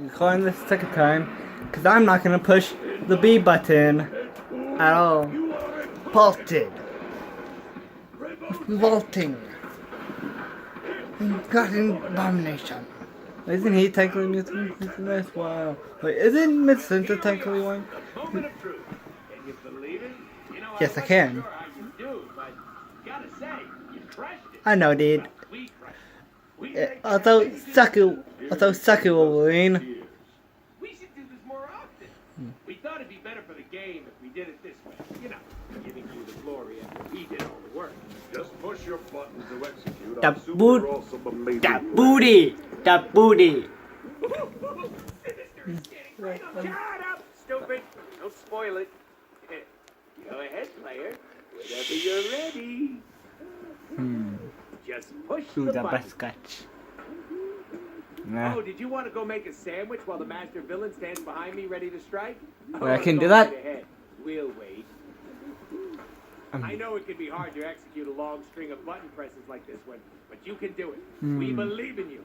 Recording this second time because I'm not gonna push the B button at all. Vaulted. Vaulting. Garden abomination. Isn't he technically Mr. Wow. Wait, isn't Miss Center technically one? Yes, I can. I know, dude. Although suck it, Wolverine. We should do this more often. We thought it'd be better for the game if we did it this way. You know, giving you the glory after we did all the work. Just push your button to execute. The our super awesome amazing The booty! The booty! Shut up, stupid! Don't spoil it. Go ahead, player. Whenever you're ready. Just push Do the the button. best sketch. Nah. Oh, did you want to go make a sandwich while the master villain stands behind me ready to strike? Well, I can go do that. right ahead. We'll wait. I know it can be hard to execute a long string of button presses like this one, but you can do it. We believe in you.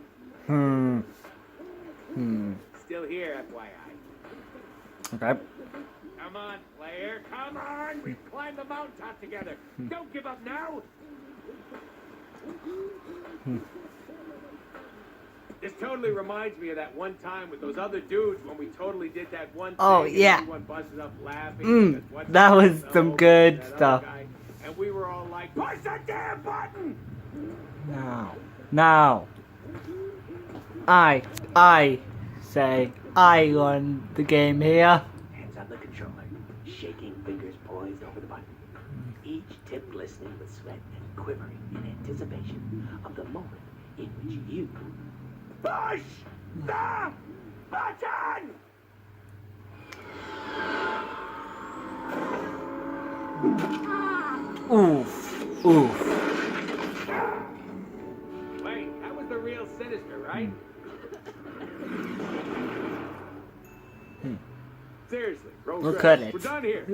Still here, FYI. Okay. Come on, player. Come on. We've climbed the mountaintop together. Don't give up now. This totally reminds me of that one time with those other dudes when we totally did that one thing. Oh, and yeah. Everyone busted up laughing. because one That guy was fell some over good that other stuff. guy, and we were all like, push that damn button! Now. I say I won the game here. Hands on the controller, shaking fingers poised over the button. Each tip glistening with sweat and quivering in anticipation of the moment in which you Push the button! Oof. Oof. Wait, that was the real Sinister, right? Seriously, roll Look credits. at it. We're done here.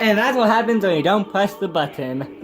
And that's what happens when you don't press the button.